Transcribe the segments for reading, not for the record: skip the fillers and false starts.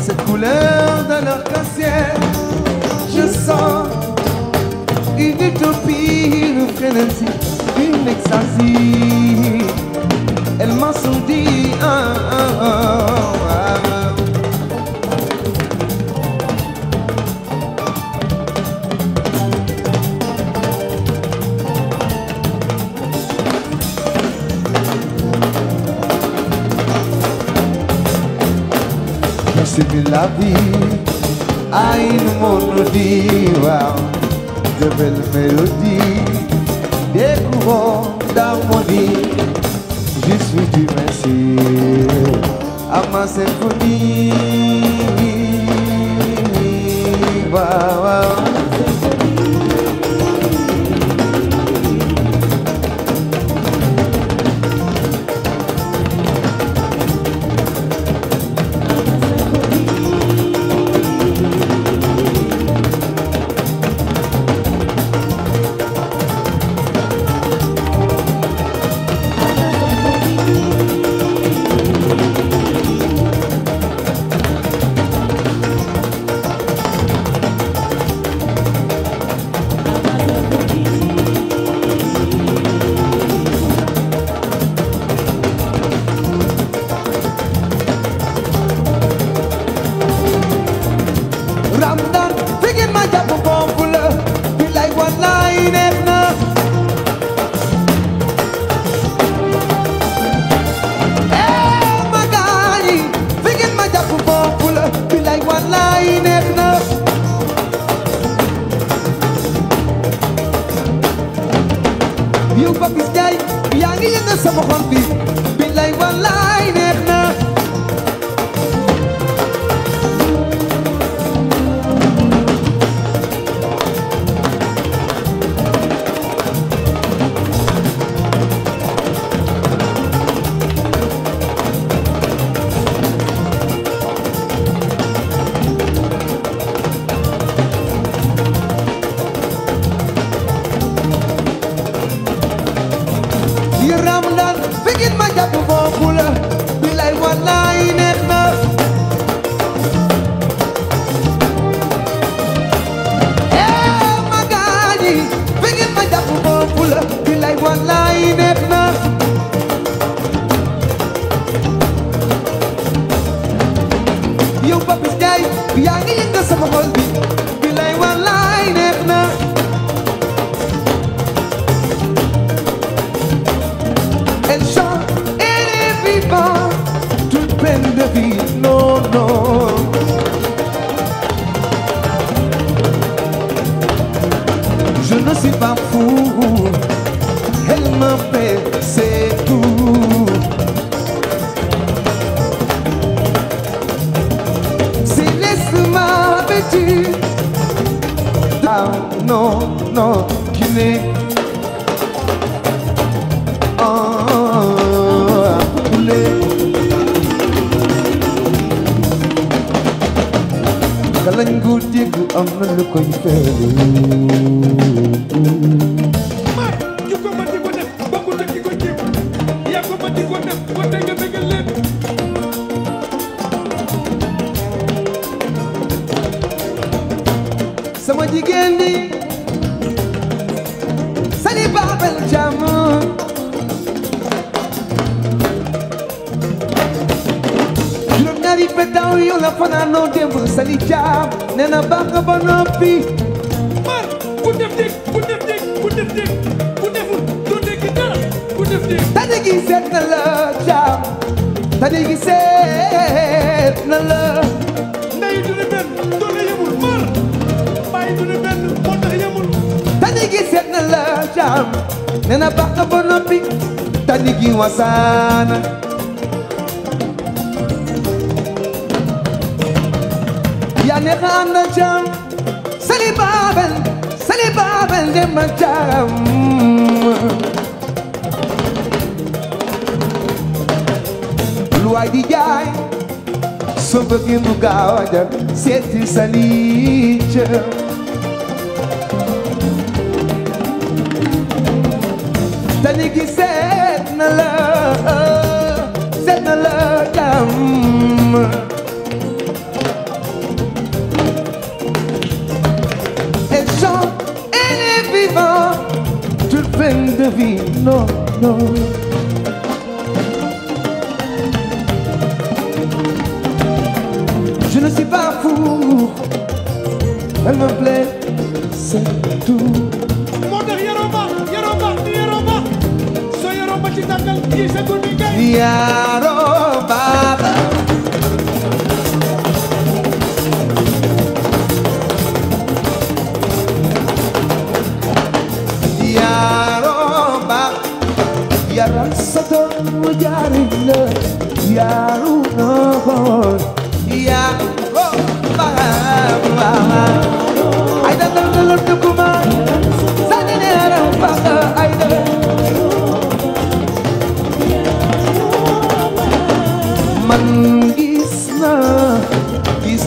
Cette couleur de l'arc-en-ciel, je sens une utopie, une frénésie, une extasie. Elle m'a souri, c'est la vie à une monodie, wow, de belles mélodies, des courants d'harmonie. Je suis du merci à ma symphonie, wow, wow. sama jigéen ñi sani babel jàmm juróom-ñaari pétaw yow la fanaanoo démb sani jàmm nee na baax nga ba noppi mar ku def dég ku def dég ku def dég ku deful doo dégg dara ku def dég tane gi seet na la jàmm tani gi seet na la ndey du ne benn doole yemul mar baay du ne benn moo tax yemul tani gi seet na la jaam nee na baax nga ba noppi tani gi wasaana yaa neex a ànd jaam sali baabel dem ma jaam lu waay di jaay soo bëggee mu gaaw a jar seeti sali jaam tani gi seet na la jaam elle chante elle est vivante toute pleine de vie non non je ne suis pas fou elle me plaît c'est tout moo tax yaroo ba soo yaroo ba ci tàggal yi sa guddi ngay yaroo ba yaral sa doom jaari la yaru noon yaroo ba ay da dal la duguma sani ne yaram ba ay da man gis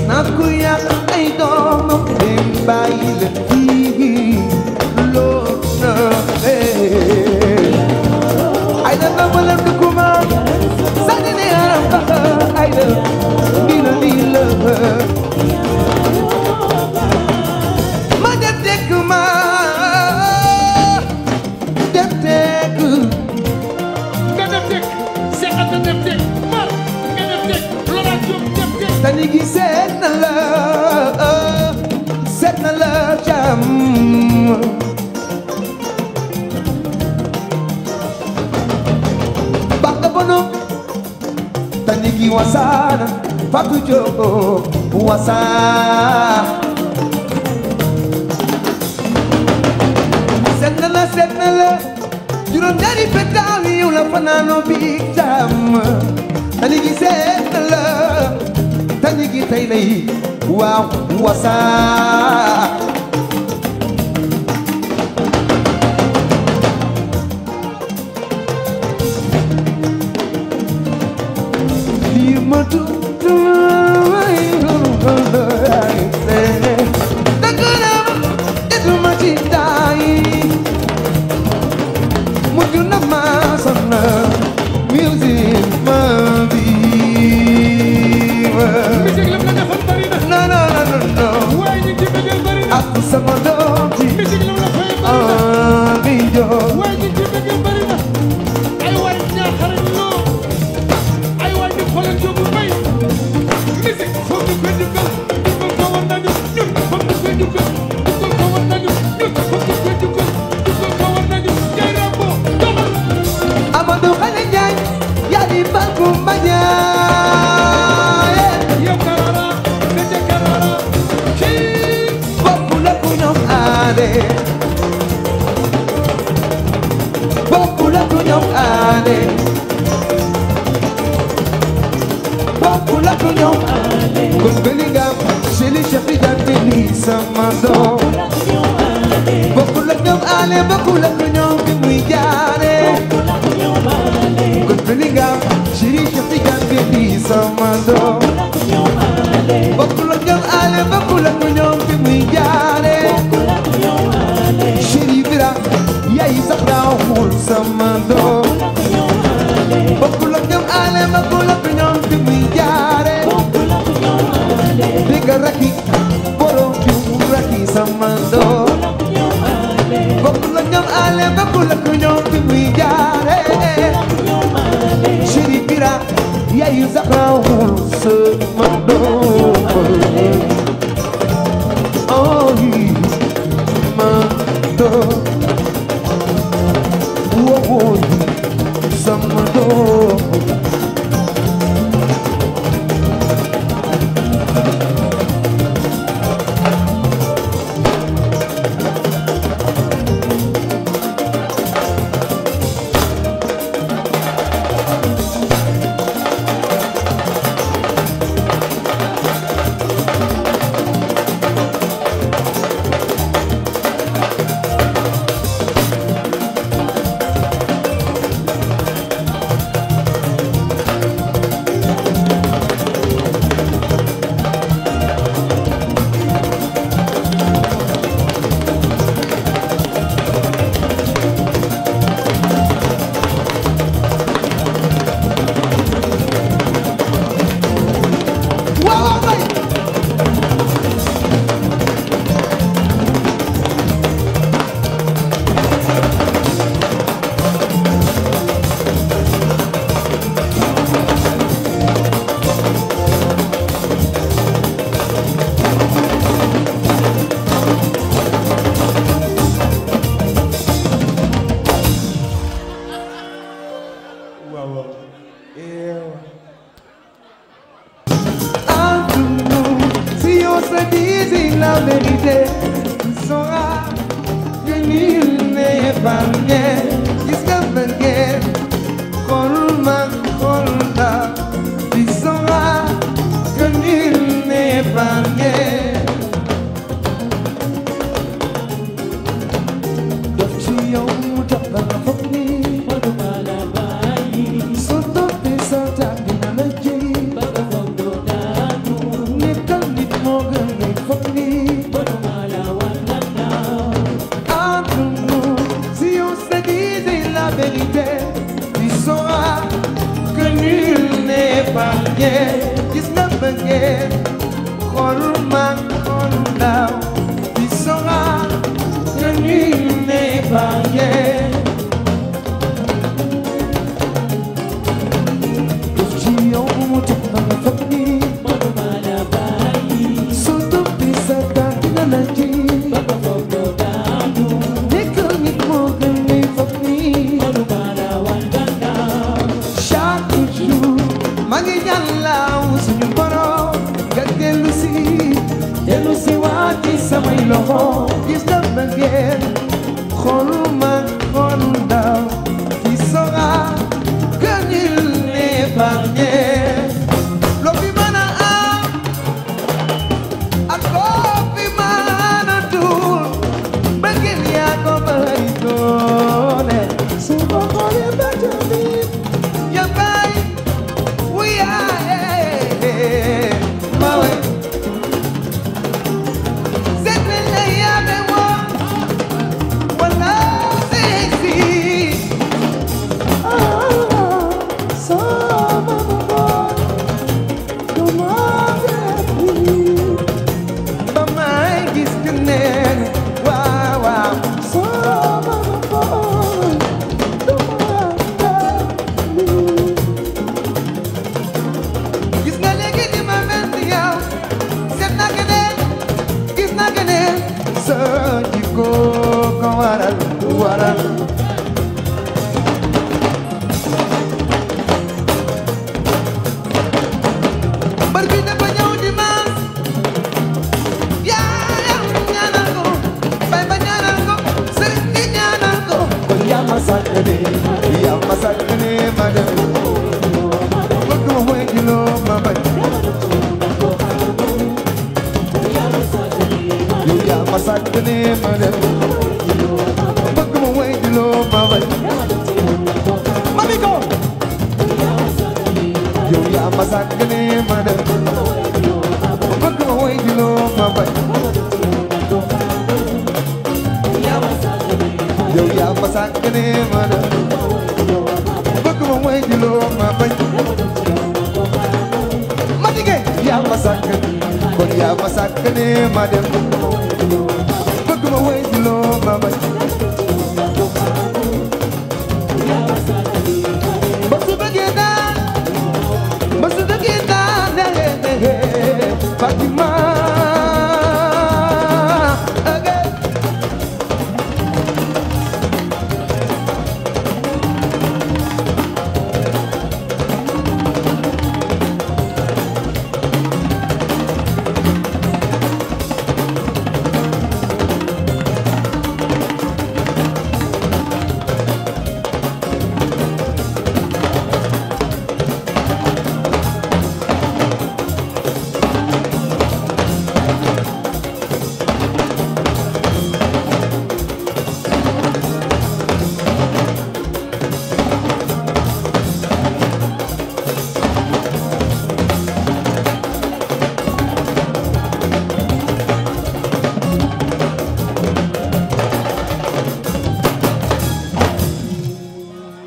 na ku yàq ay doomam dem bàyyi la fii lool na ay da dal la duguma sani ne yaram ba ay da lii la ma dem dëkk ma dem dëkk nga def dëkk Seex Anta def dëkk mar nga def dëkk Laurent Diop def dëkk tani gi seet na la jàmm baax nga bono tani gi wasaana Fatou Diop wasaa seet na la juróom ñaari petaaw yi yow la fanaanoo bi jàmm tani gi seet na la tani gi tey lay waaw wasaa lii ma tuuti may dëgg la ituma ci daay mujj na ma sonn musique ma musique lam la defal bari na non waaye ñu ci bëggal bari na ak sama doom ji musique lam la fay bari na waaye ñu ci bëggal bari na ay waay ñaaxarañ loo ay waay ñu xoolal Jóobu Mbay musique foog ñu koy dugal ko war nañu ñun foog ñu koy dugal ko war nañu ñun foog ñu koy dugal ko war nañu jay rambo doxal Amadou Xale Njaay yaa di banku mbañaay yow karara nga karara ci bokku la ku ñoom aade bokku la ku ñoom aade bokku la ku ñoom aade kon Bellingham Chéri Cheikh Tidiane ni sama doom bokku la ñoom aade bokku la ku ñoom bi muy jaare kon Bellingham Chéri Cheikh Tidiane ni sama doom bokku la ñoom aade bokku la ku ñoom bi muy jaare Chéri Bira yaay sax raawul sama doom bokku la ñoom aade bokku la ku ñoom bi muy jaare Diga raki borom ju raki sama doom bokku la ñoom aade bokku la ku ñoom bi muy jaare Chéri Bira yaay sax raawul sama doom oh ma doom oh sama doom la vérité, tu sauras que nul n'est épargné. Gis nga mbëggeel xol mag xol ndaw, tu sauras que nul n'est épargné. Dof ci yow mu tax ba nga foog ni soo toppee sa tànk dina la jëy. Nekkal nit moo gën ngay foog ni entre nous, si on se disait la vérité, tu sauras que nul n'est épargné. Gis nga mbëggeel xol mag xol ndaw, tu sauras que nul n'est épargné. Dof ci yow mu tax ba nga foog ni soo toppee sa tànk dina la jëy. Nekkal nit moo gën ngay foog ni chaque jour maa ngi ñaan laaw suñu borom nga dellu si waat ci samay loxo. Gis nga mbëggeel xol mag xol ndaw, tu sauras que nul n'est épargné. Loo fi mën a am ak loo fi mën a dul, mbëggeel yaa ko bari doole. Su ma xoolee ba tamit ya bay wuyaaye ma wey seet nañ la yaa de woon wala seesi. Ba may gis keneen waaw waaw. Gis nga léegi ni ma mel ni yow, seet naa keneen gis naa keneen. Sa jikko ko waral. Bari bi dafa ñëw dimanche, yaayam ñaanal ko, bay ba ñaanal ko, sëriñ bi ñaanal ko. Kon yaa ma sàkk ne ma dem, bëgg ma mooy ci loo ma bañ. Yow yaa ma sàkk ne ma dem, bëgg ma mooy ci loo ma bañ. Mami ko yow yaa ma sàkk ne ma dem, bëgg ma mooy ci loo ma bañ. Yow yaa ma sàkk ne ma dem, bëgg ma mooy ci loo ma bañ. Ma dige yaa ma sàkk, kon yaa ma sàkk ne ma dem, bëgg ma mooy ci loo ma bañ. Ba su bëggee daal, ba su bëggee daal, Fatima again.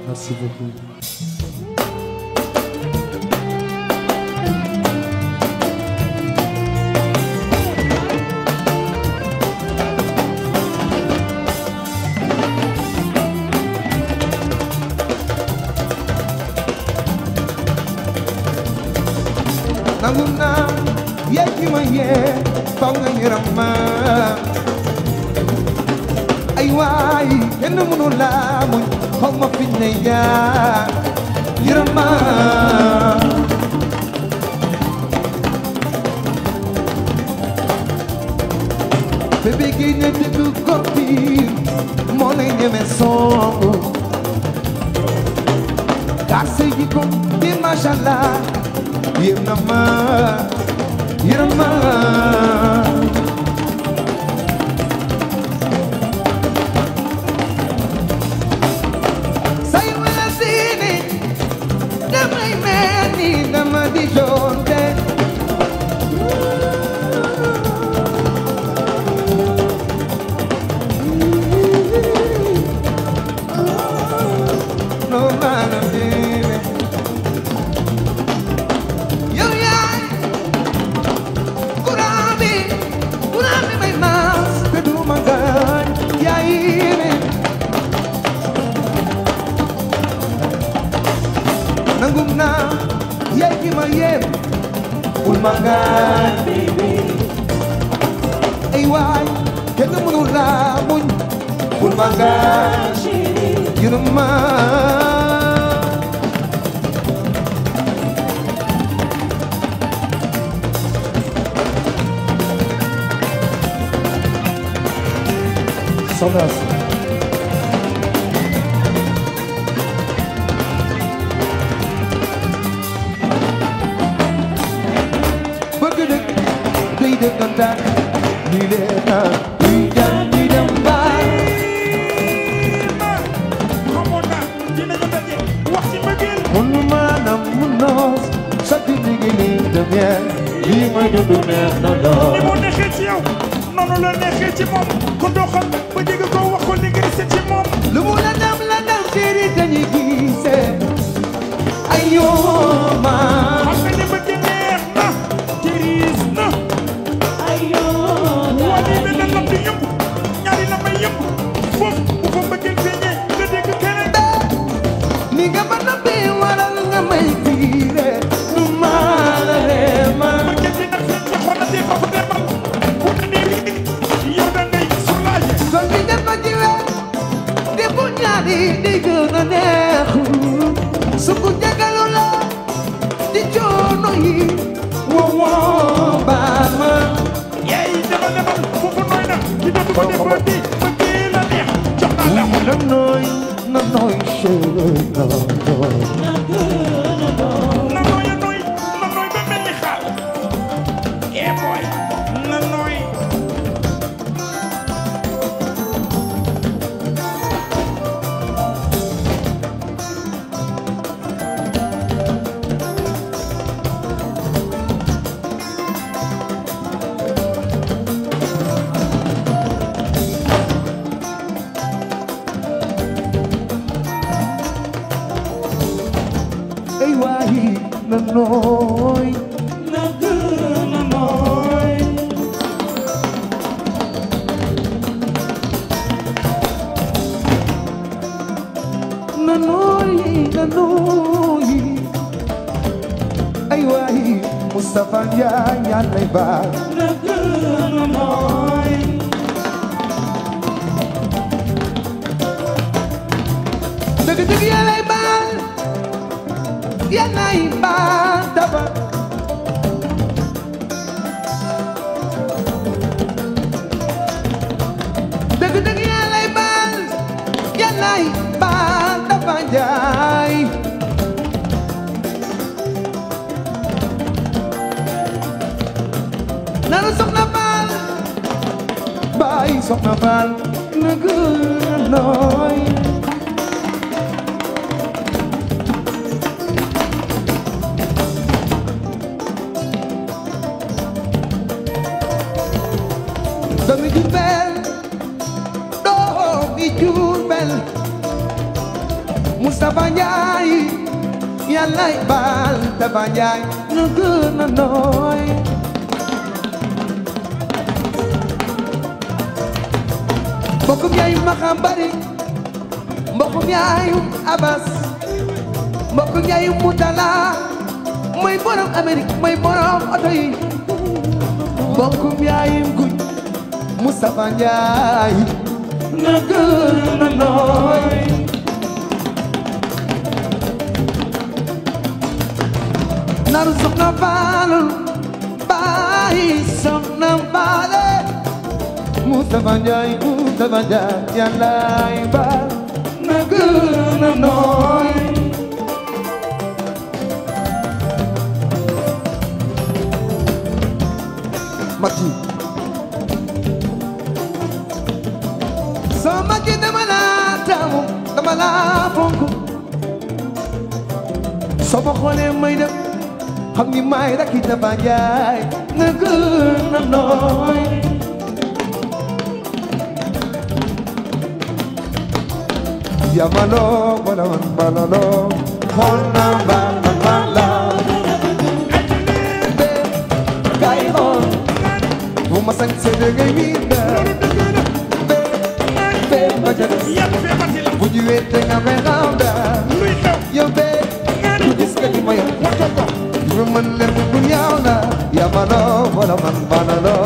Merci beaucoup. nangu naa yaay ki ma yee faw nga yërëm ma ay waay kenn mënu laa muñ xaw ma fi ne jaar yërëm ma ñeme songu kaa say jikko di mashallah yéem na ma yërëm ma say wala siini damay mel ni dama di jonte no maana biine yow yaay kuraan bi may maas te du ma gaañ yaay ne nangum naa yaay ki ma yem bul ma gaañ ay waay kenn mënu laa muñ bul ma gaañ yërëm ma soxna si bëgg dëgg day dëggantaan lii lee naa luy jar di dem baay munu maanaam mu noos sa digg li dem yaa lii mooy dundu neex na lool ni mu neexee ci yow noonu la neexee ci moom ko doxal ba jege ko wax ko li nga gis ci moom lu mu la dem chéri dañuy gisee ay yoo ma xam nga ni bëgg neex na tiris na ay yoo wali benn lam di yëpp ñaari la may yëpp foofu bu fa mbëggeel feeñee nga dégg keneen ni nga ma noppi waral nga may tiire du maala reema mbëggeel bi nag seen ci xol na dee fa fa demal bu nii yow da ngay soulagé kon bi nga ma jiwe di bu ñaari di gën a neexu su ku jagalu la di coono yi woo baal ma yeey demal foofu nooy na di dootu ko defoo di bëggee la neex jox naa la xol na nooy chéri na nooy na nooy ba mel ni xaal eh boy na nooy ay waay na nooy na gën a nooy na nooy ay waay Moustapha Ndiaye ñaan lay baal na gën a nooy dëgg yàllay baal yàllay baal dafa dëgg yàllay baal yàllay baal dafa njaay nanu soxna baal baay soxna baal na gën a nooy doomi Jurbel doomi Jurbel Moustapha Ndiaye yàllay baal Moustapha Ndiaye na gën a nooy mbokkum yaayu Maxam Bari mbokkum yaayu Abbas mbokkum yaayu Mutala mooy borom Amérique mooy borom oto yi mbokkum yaayu Guy Moustapha Ndiaye na gën a nooy naru soxna Faalu baay soxna Faale Moustapha Ndiaye dama jaar yàllaay baal na gën a nooy Maki sama Maki dama la taamu dama la fonk sama xoolee may dem xam ni may rakki dama jaay na gën a nooy Yamalo, balaman balalo, honna bala. Be, kai on, bumasang sedegay minda. Be, majalas. Bujuete nga meranda. Yo be, kudis ka di maya. Ruman lemu bunyaw na. Yamalo, balaman balalo,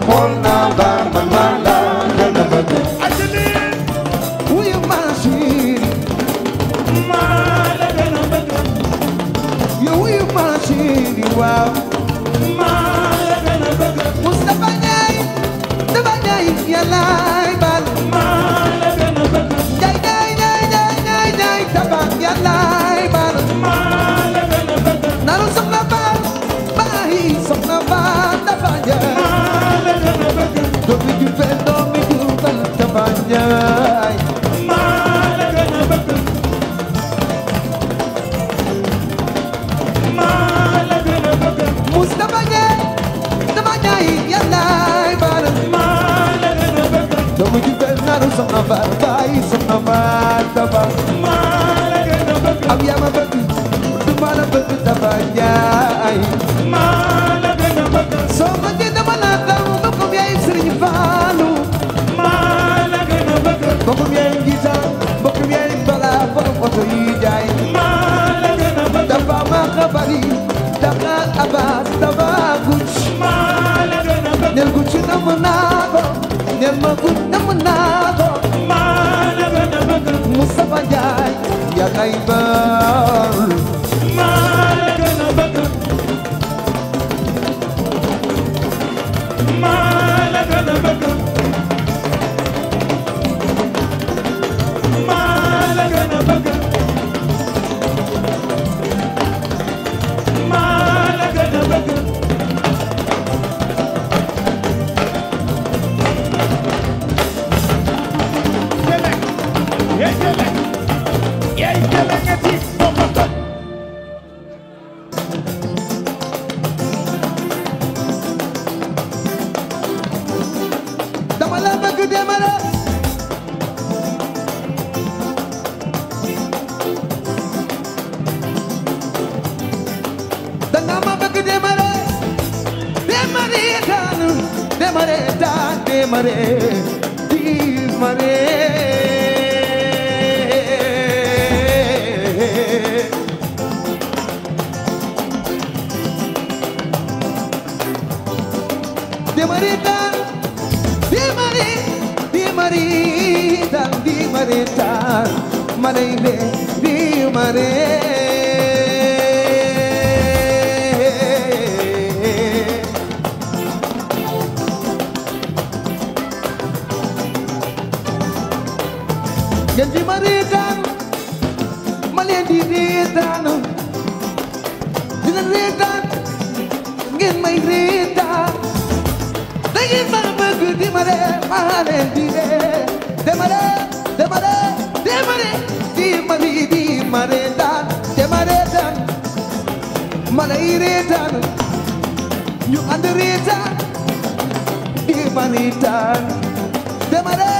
honna bala. Wow, Mustafa Ndiaye, Mustafa Ndiaye, yàlla ay baal. Ndiaye, Tafa yàlla ay baal. Naru soxna baal, baahi soxna baal, Tafa Ndiaye. Doomi Jurbel, Tafa Ndiaye. Mustafa Ndiaye yàlla ay baal. Doomu Jurbel naru soxna baal baayi soxna baal Tafa. Am yaa ma bëgg du ma la bëgg Tafa Ndiaye. Soo bëggee dama la daw mbokkum yaay Sëriñ Faalu. Mbokkum yaay Ngisa mbokkum yaay Bala borom oto yi jaay. Tafa ma xabari Tafa Abbas Tafa Gucc nel Gucc namm naa ko nel ma Gucc namm naa ko Mustafa Ndiaye yàlla ay baal dama la bëgg demale danga ma bëgg demale demale daanu demale daan demale demale demale daan di marita malayle di mare gen di marita malayle di rita dina rita gen may rita dagin ma bëgg di mare malayle di demare dan malay reetaan ñu ànd reetaan di manitaan demare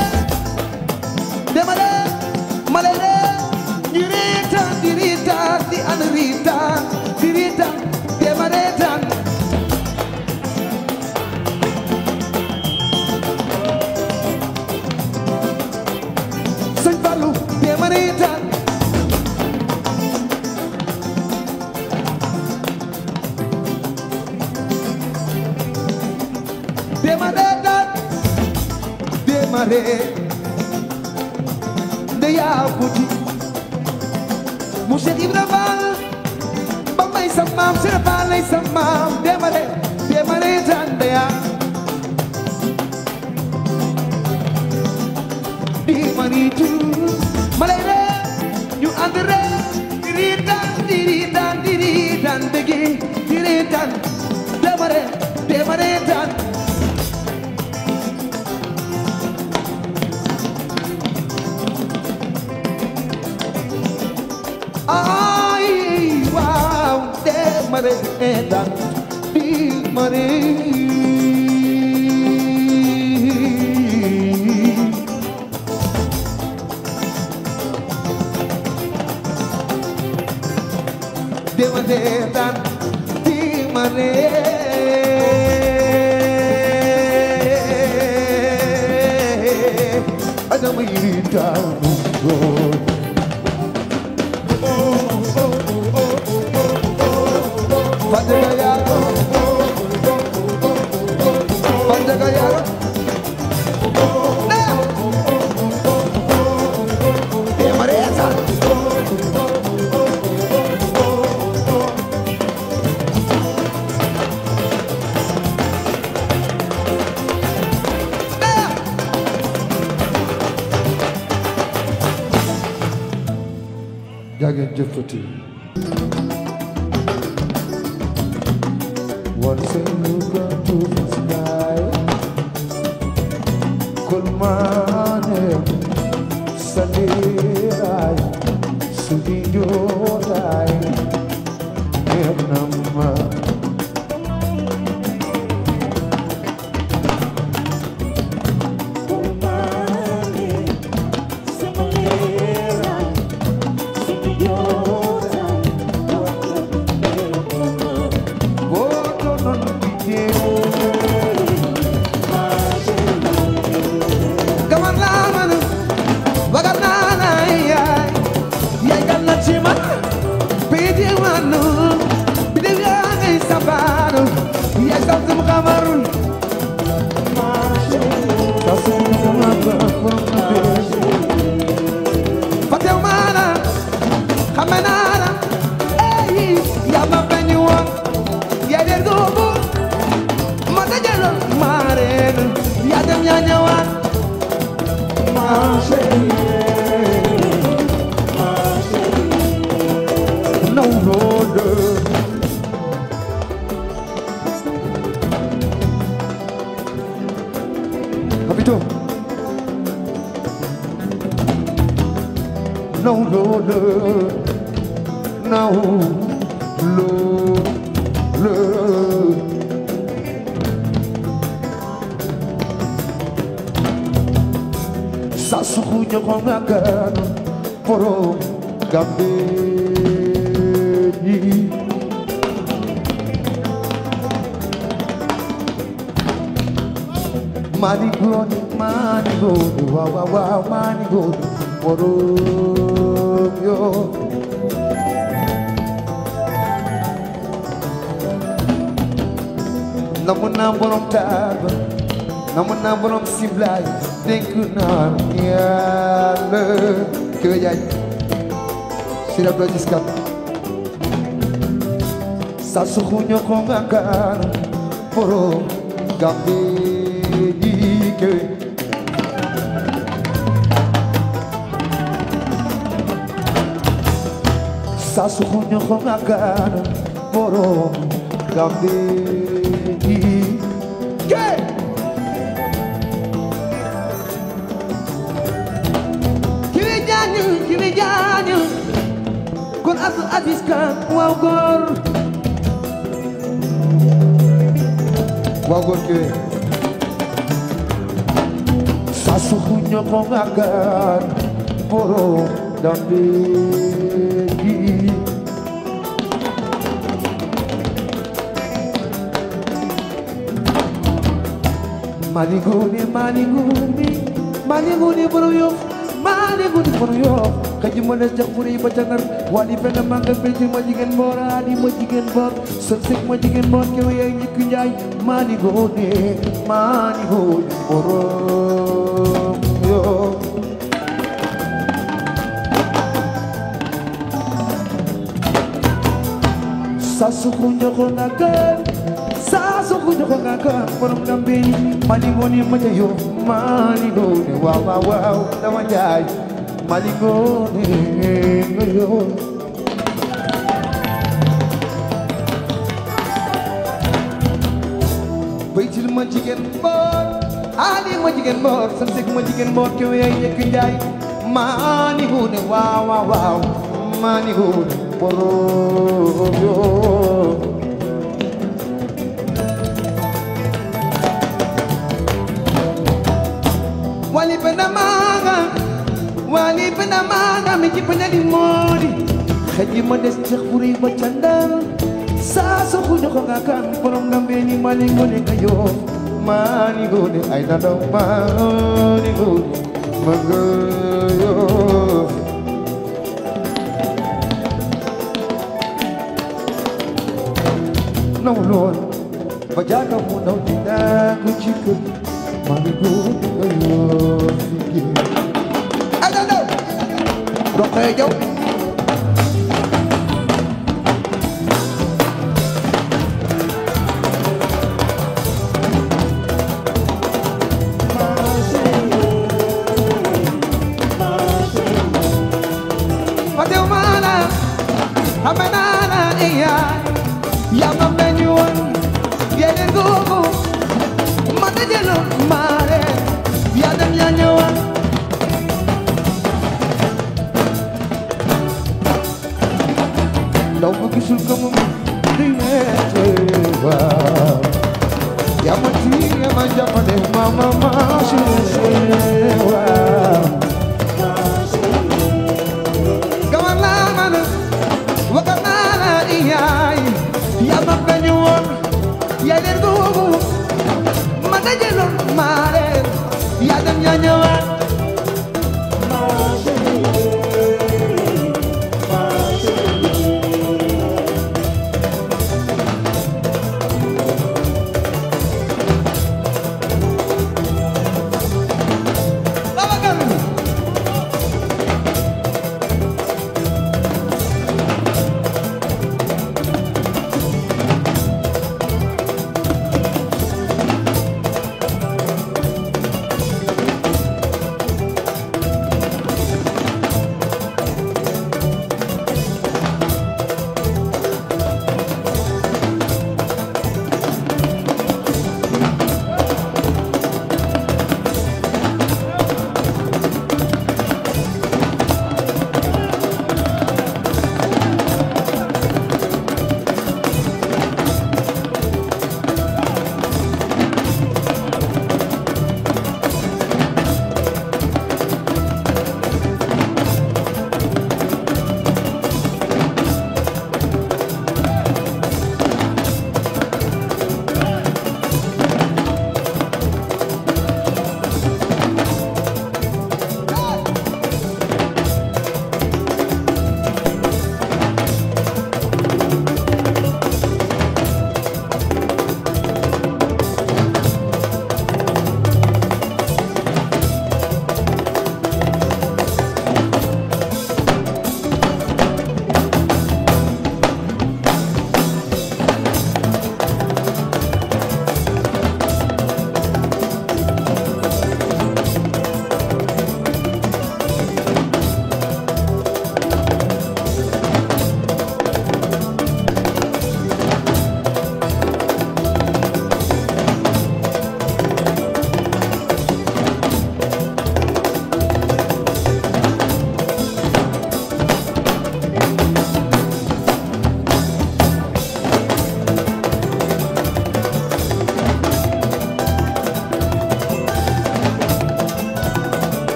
malay ñu reetaan di ànd reetaan di reetaan demare dan Sëñ Fallu demare dan demare de yaa buti mu Cheikh Ibra Fall ba may sa maam Cheikh Fall lay sa maam demare tan de yaa tan demare tan ay waaw demare tan demare Devadetan dimane ada mirita Pandagaya Devadetan Jagged Jeffrey. Once I look up to the sky, Kulmane, Sadirai, Sudiyorai, Vietnam. Sasukunya kongakan poro gambeni Manigoni, wow, wow, wow, manigoni poro yo Namun borom taaba namun borom siblay denk naa Yàlla ke jaay sira do giskat sa suxuño ko ngakan poro gambe dike sa suxuño ko ngakan poro gambe dike Kini jañu kon asu adiska waaw góor kiwe sasu xuño ko ngakan poro dambe gi maniguni boro yo maniguni boro yo kaji mo les jax buri ba canar wali fena manga beti ma jigen bora di ma jigen bor sek ma jigen bor ke way ñik njaay maniguni boro yo sasu xuño ko ngakan borom dambe maniguni ma jayo maniguni waaw dama jaay maniguni yo baytil ma jigéen boor ali ma jigéen boor samsek ma jigéen boor kew yaay njëkk njaay maani huune waaw waaw waaw maani huune borom yoo wali penda manga mi ci penda di modi xëji ma des ceex bu rëy ba candal saa so fu joxo nga kan borom ngambe ni mali ngone nga yo mani gone ay na daw mani gone maga yo no lord ba jaga mu daw dina ku ci kër mani gone nga yo fiki ala daw doxee jaw Amanana iya Yama menyuan Yede gugu Mata jelo mare Yadam yanyuan Lau begisul kamu Dinetewa Yama tiya manjapane Mama masyewa Wakamana iyay Yama penyuon Yader gugu Mata jelon mare Yadam nyanyawan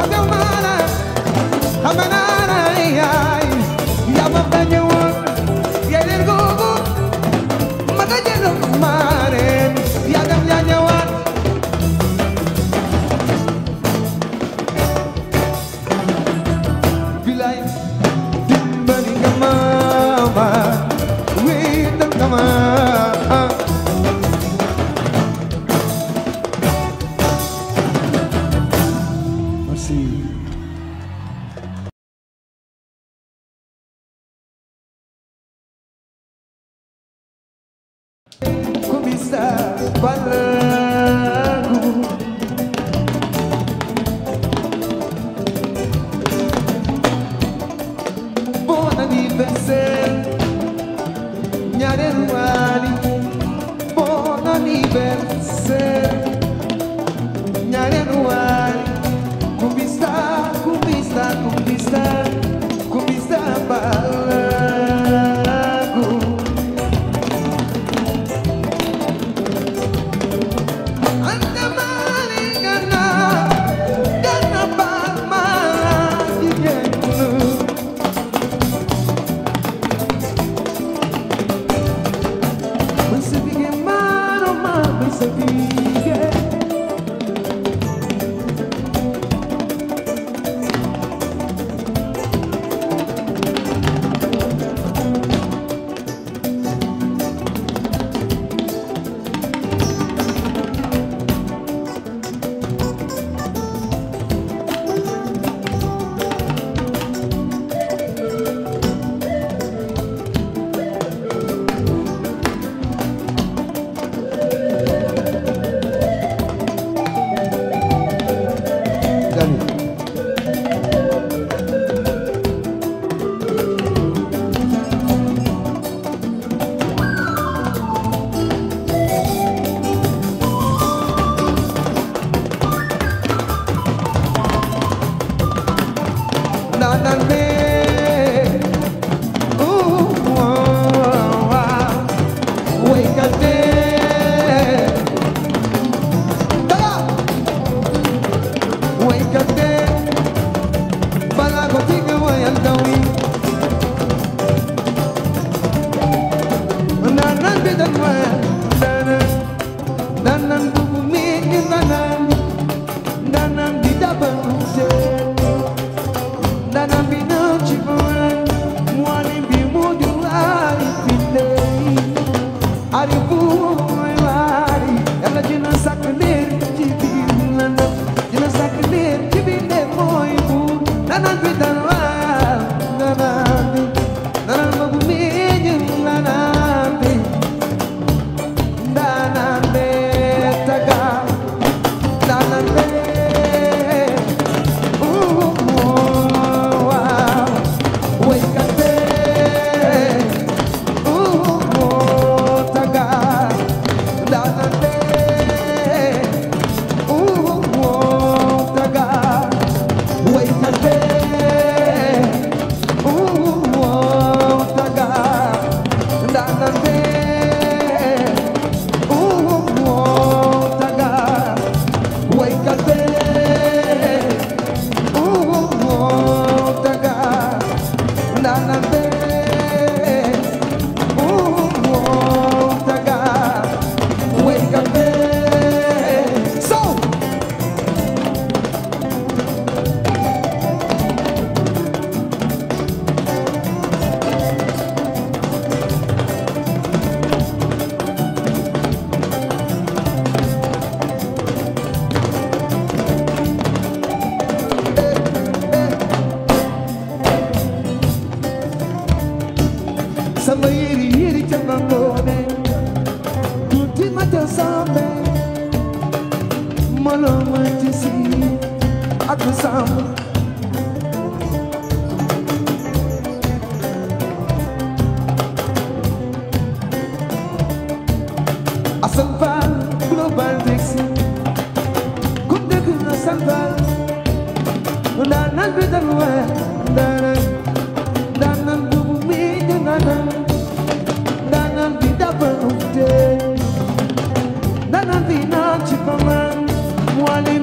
mana amanana ay ya ma bañu yenen gogo maga jeno mare ya gam ya ñewat bilay dimbali nga mama wi dal kama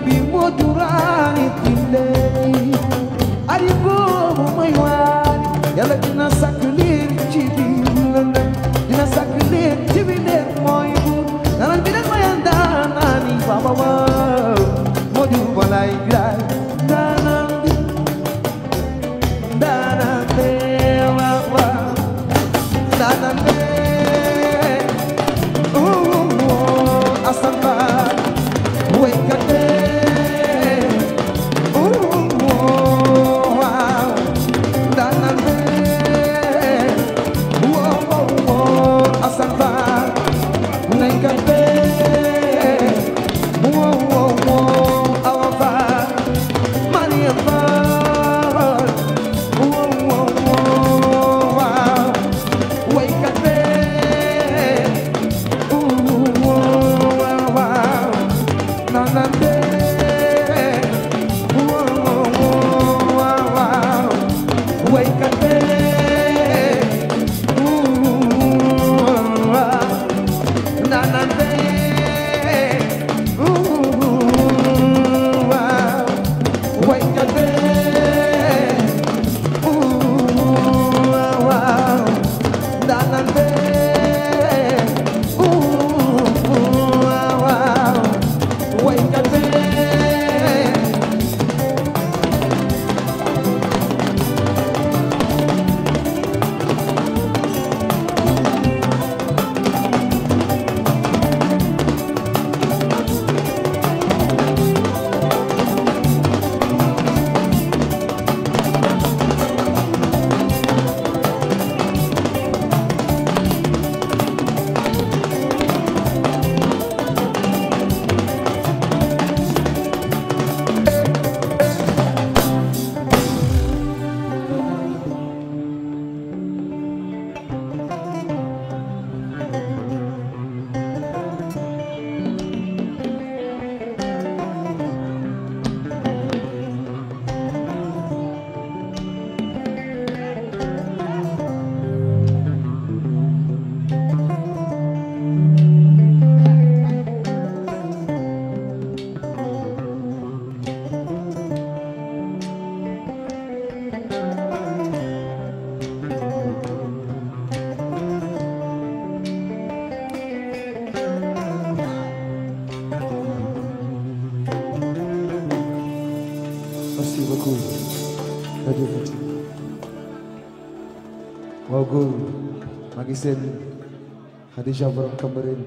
Be more jurani tindeni ari boobu may waani yàlla dina sàkk leen ci biir lëndëm dina sàkk leen ci biir leer mooy buur nanan bi den mayan daanaani baba waaw moo jur balay bilaay daanaan bi daanaan bee waaw waaw daanaan bee asan baay waykat bee waaw daanaan bee asan baay waykat bee awa baay mariya baay waaw waykat bee waaw daanaan bee waaw waykat bee daanaan bee waaw waykat bee waaw daanaan bee waaw waykat bee Merci beaucoup. Jërëjëf. Waaw góor maa ngi seen Khadija borom Cambérène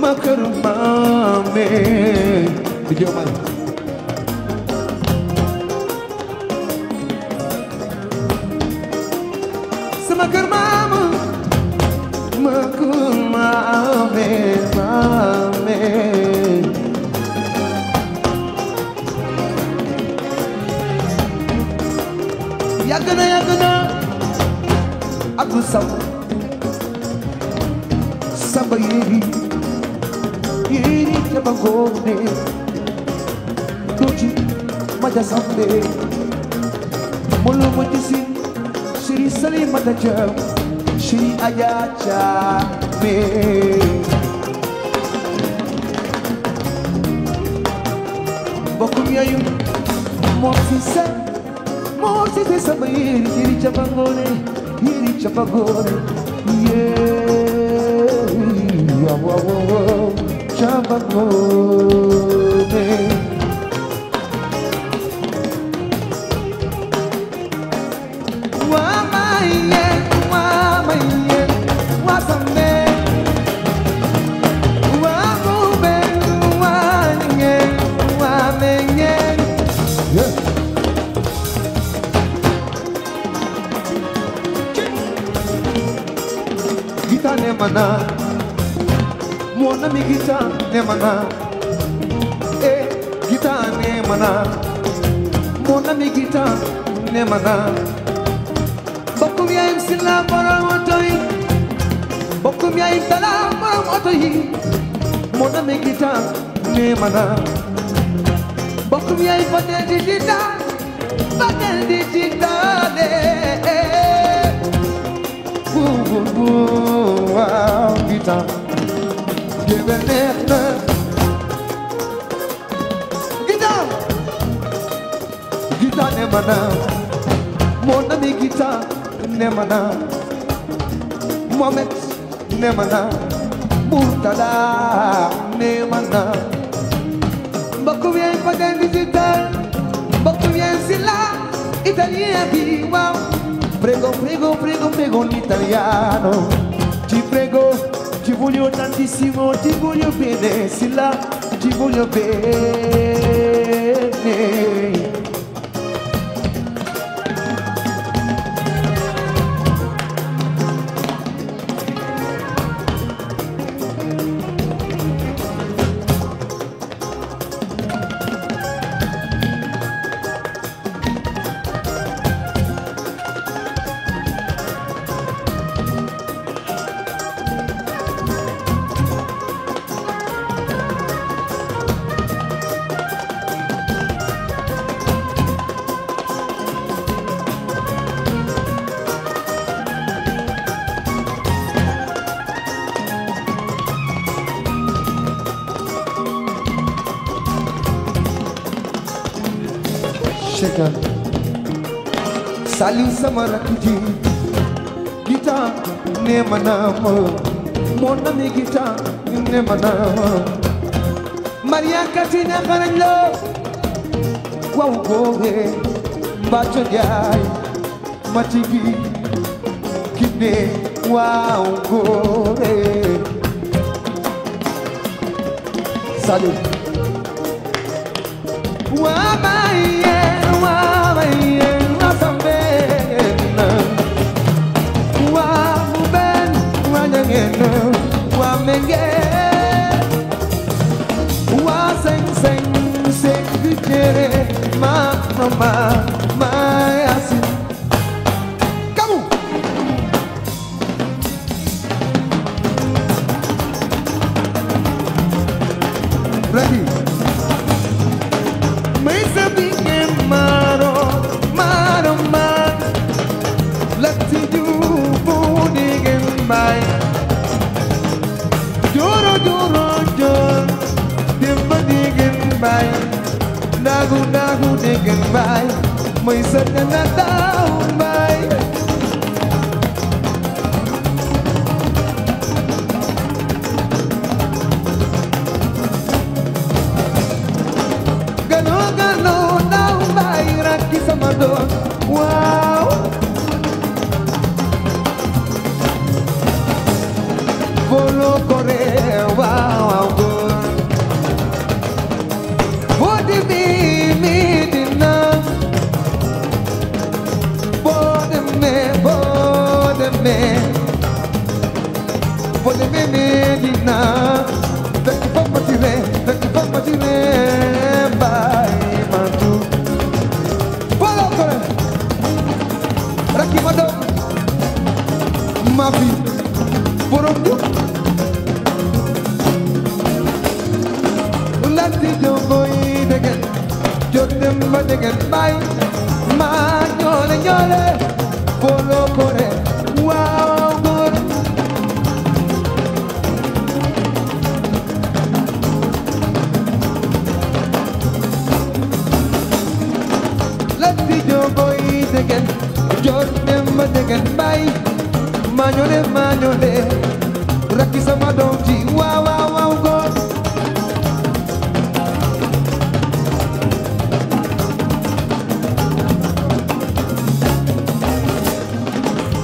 sama kër maame di jomay sama kër maama ma kër maame maame yàgg na Abdou Samb Samba yéri jaba ngoone doji maja sambe molo mo jisi Shiri Sali mata jam Shiri aja chame bokum yayu mo sise Samba yéri jaba ngoone yéri jaba ngoone Chabagone Wamaye Wasambe Wamube Wanye Wamenye Gita ne mana Mon ami gita ne mana gita ne mana mon ami gita ne mana bokkum yaayim sila borom oto yi bokkum yaayim tala borom oto yi mon ami gita ne mana bokkum yaayim fadel di dale wow gita Gita ne mana mon ami gita ne mana Mohamed ne mana Murtada ne mana mbokk yi fadel digital mbokk yi sila italien bi wow prego l'italiano ti prego ti voglio tantissimo, ti voglio bene, Silla, ti voglio bene. Shaka Salim sama rakk ji gita ne mana mon ami gita ne mana Maria Katina xarañ lo waaw góore Mbathio Ndiaye mati gi kine waaw góore Salim Wamaye Wasambe Wamuben Wanyangena Wamenge Waseng Sekujere Mama Mayasi Kamu Ready Dagu degen bay May sanya na taong bay Gano taong bay Raki sa madon Wow Volo kore Wow demee boo demee Medina fekk fa matire bàyyi ma tu booloo ko rakki ma doom maa fi borom du lanti jongoy degen jot dem ba degen bàyyi maa ñoole booloo ko waaw góor lanti jongoy degen jot dem ba degen bàyyi maa ñoole rakki sama doom ji waaw góor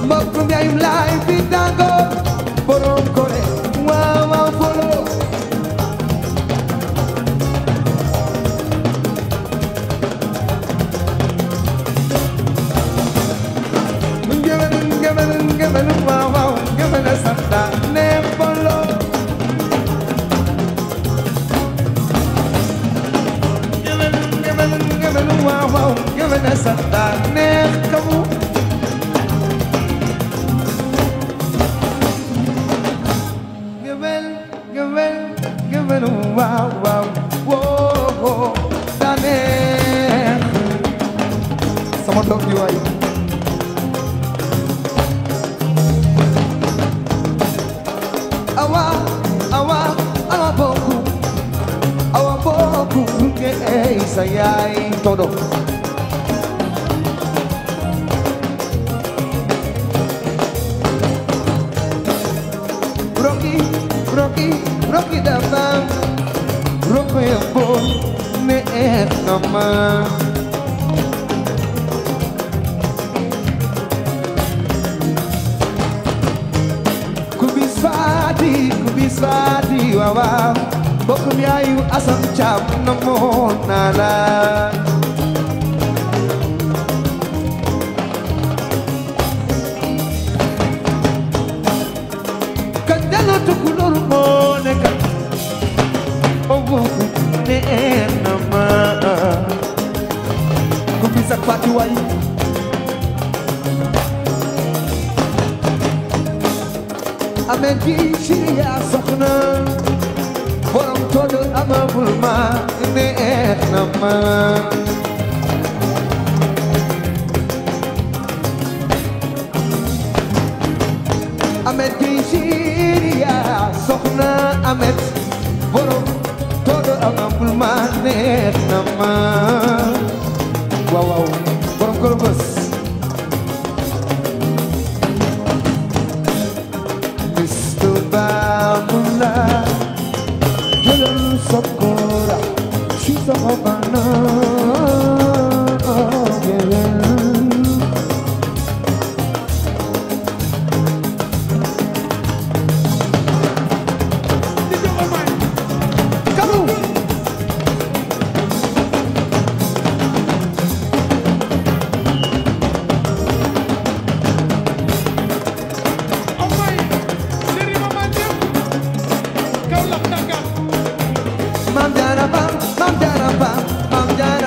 mbokkum yaayum laay fi dango borom kore waaw folo ngewel waaw ngewel santa ne bolo ngewel waaw ngewel santa ne kamu ngewel waaw woo dane sama doom ji waay awa boku nge sa yaay todo Rocky dafa Rocky bo neex na ma kubis fati waaw bokkum yaayu asam caam na moon naa la kanjalo tukulor moo nekk neex na ma kubis ak fati waay ameen ji siriya soxna borom todo amabul ma neex na ma ameen ji siriya soxna ameen borom todo amabul ma neex na ma waaw borom ko bës Bamula, Jolon Sokora, she's a Havana. Mam jara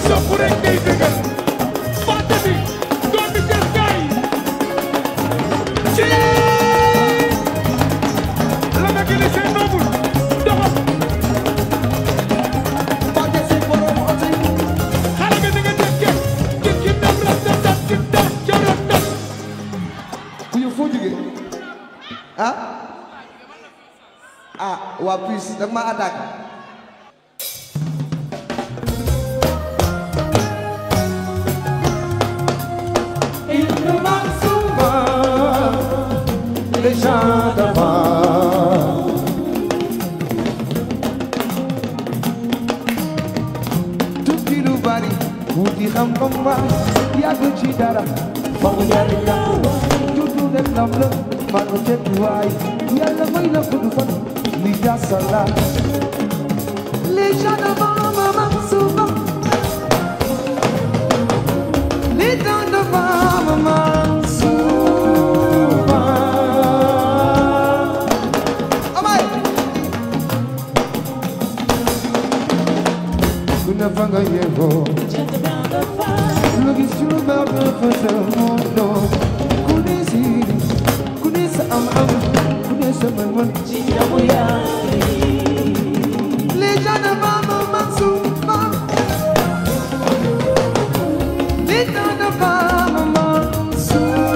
sopp rek ngay dëggal fàtte bi doon di jël gaay ci la nga gëne seen noobul doxal Fàtte si borom oto yi xale nga dëgg def ki dem la tat ki dem jarat tat ku yow foo jógee ah waa puis da nga ma attaqué il me manque souvent les gens d'avant tukki lu bari wuti xam-xam ba yàgg ci dara foog ñaari ñàkk juddu def nam la maa ko tekki waay yàlla may la gudd fan li jasala les gens d'avant me manquent souvent les gens d'avant me manquent souvent amay ku ne fa nga yegoo lu gis ci lu baax nga fësal moo doon ku ne si ku ne sa am-am ku ne sa mën-mën ci yamu yaay les gens d'avant me manquent souvent les gens d'avant me manquent souvent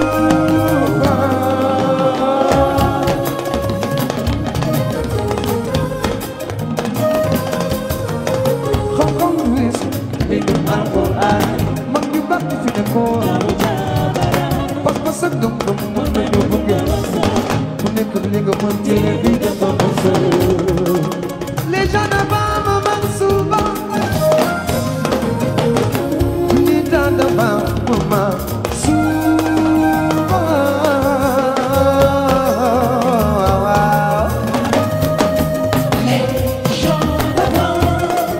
xam-xam lu wees mag ñu baax ñi fi nekkoon pas-pas ak gëm-gëm mën nañu bëgg ku nekk li nga mën téere bi dafa mos les gens d'avant me manquent souvent les gens d'avant me manquent souvent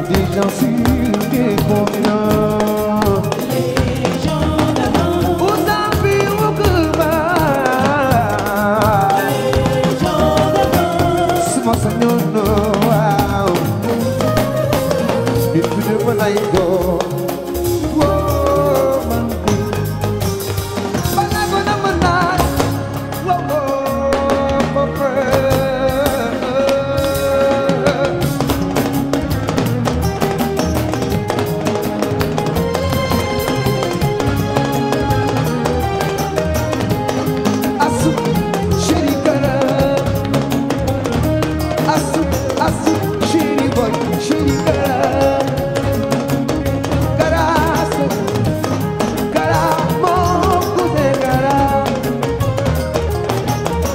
des gens sûrs et confiants aux affaires au cœur suma sañoon waaw nit ku ne fa lay doon woo man ko balaa ko na mën naa woo ma frère asu chéri kara asu chéri boy chéri kara kara asu kara moo cousin kara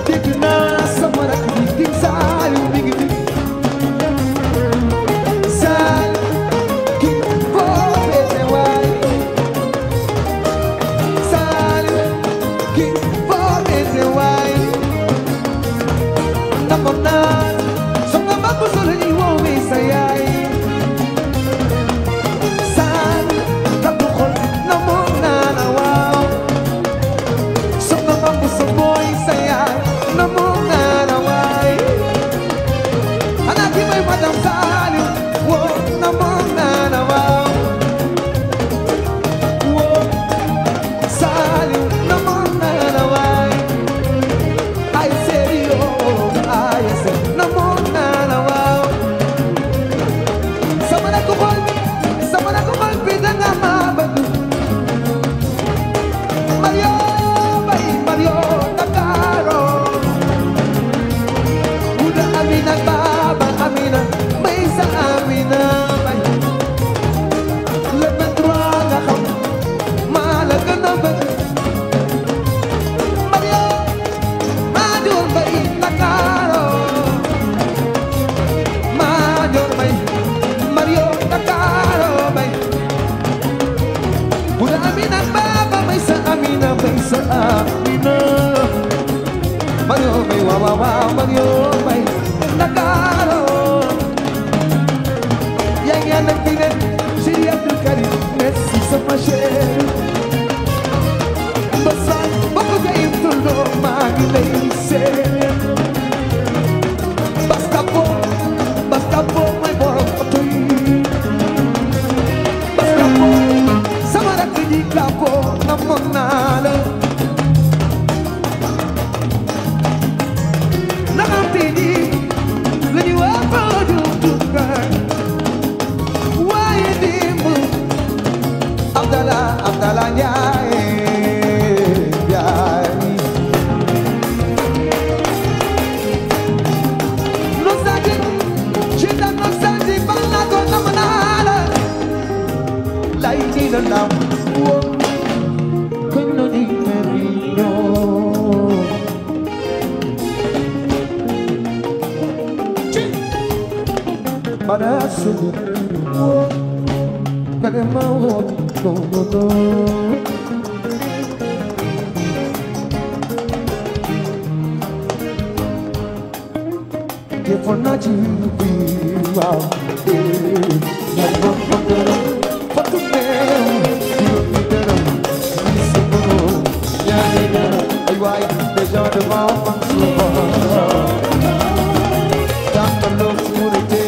dégg naa sama rakk bi di Saliou mi ngi fi Saliou ki foo féete waay Saliou ki foo féete waay namoon naa songa ma ko solo ñuy woowee sa yaay Saliou rabbu xol namoon naa la waaw songa ma ko sa booy sa yaay namoon naa la waay xanaa ki may madame Saliou woo namoon naa la waaw woo Saliou namoon naa la waay ay serio ay se namoon naa la waaw Adesso cademmo che fornaci viva fatto bene ai guai déjà devant dans l'oscurità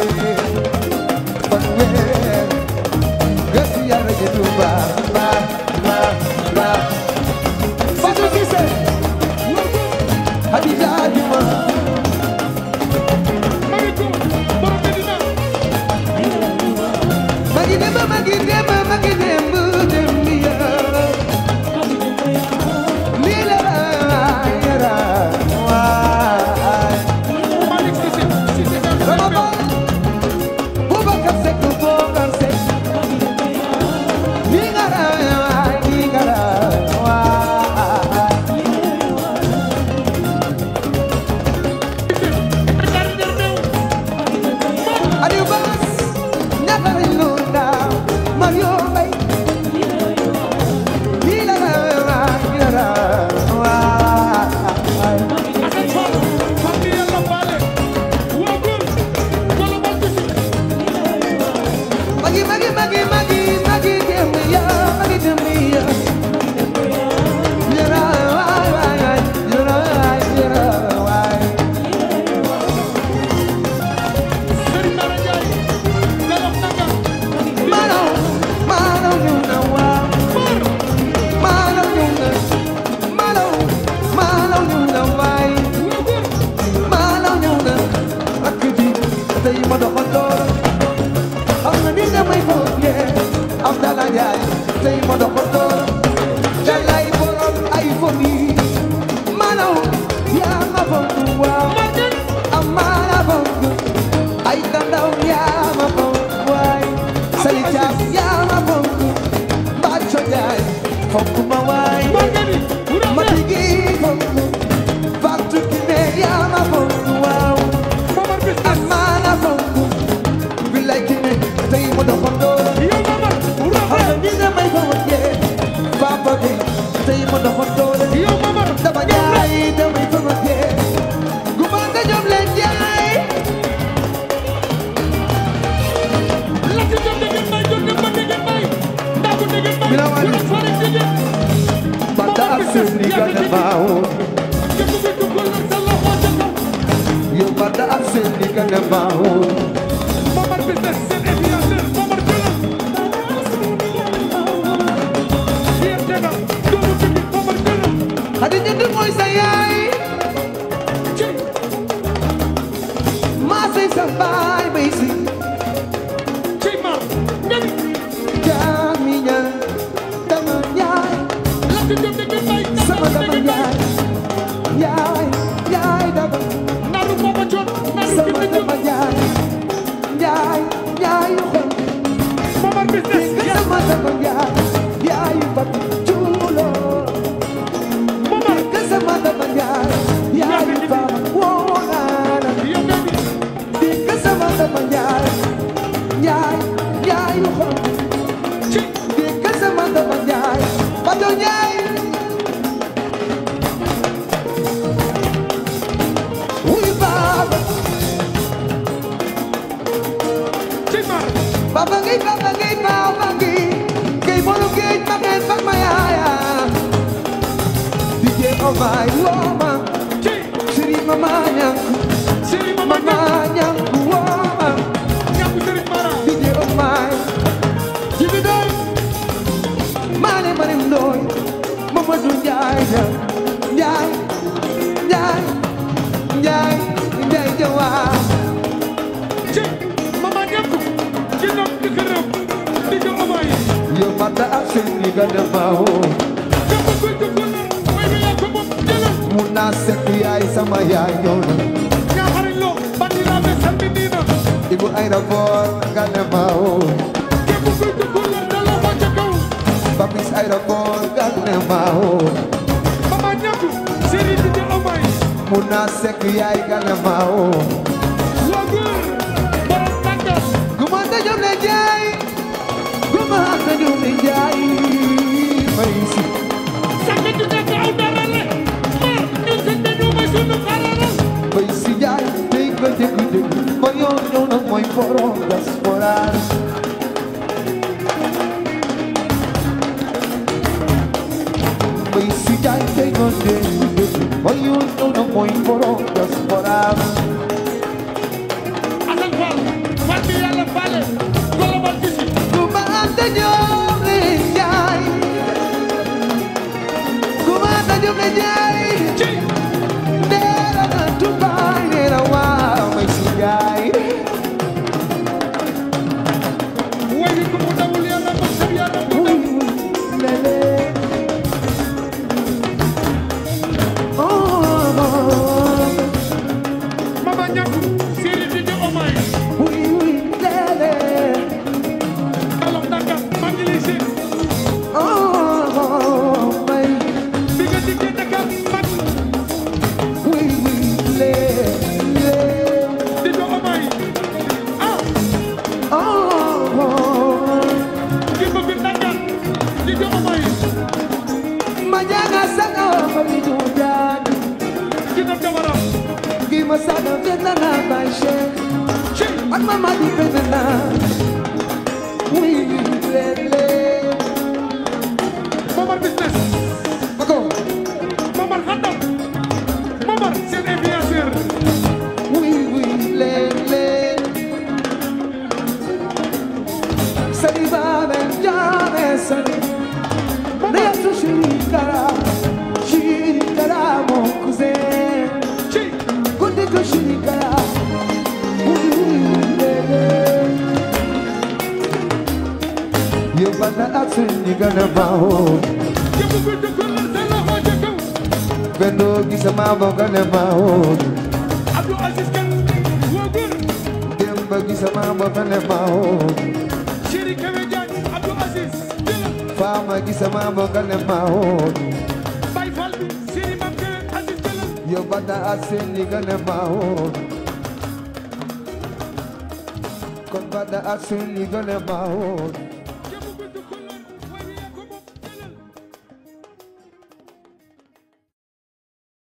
Muna sek yaay gane mao Wagur, borom tàggat Mayor ñëw na mooy borom diaspora bay si jaay tey ñoo dee Mayor ñëw na mooy borom diaspora Asan Fall Fall bi yàlla faale global tisi kuma anda ñoom le jaay kuma anda ñoom le jaay ci neera na tubaay neera waaw may si jaay way ko mu dawul yàlla ba sab yàlla bu daw lele mama ñak séri di jo omay lele alors Dakar maa ngi lay seen may bi nga dikkee Dakar mag lele di jo omay ah ki bëgg Dakar di jo omay Mañana sana fali jujan ki daf jawara Gima sana venana my sheikh ci At mama di venana lele Momar business Bako Momar xandam Momar seen influenceur lele Saliba ben jame sali Naya tu shirikara mon cousin ci Kundi ko shirikara Yo bana atun ni gana baho ke bëgg dëkkul sa loxo ca kaw Bendo gisama bo gana baho Abdou Aziz Kan woo góor Demba gisama bo gana baho Chéri Kewé Diagne Abdou Aziz jëlal Fama gisama bo gana baho Baye Fall bi Chéri Mam Kewé Aziz jëlal Yo bana atun ni gana baho Kon bana atun ni gana baho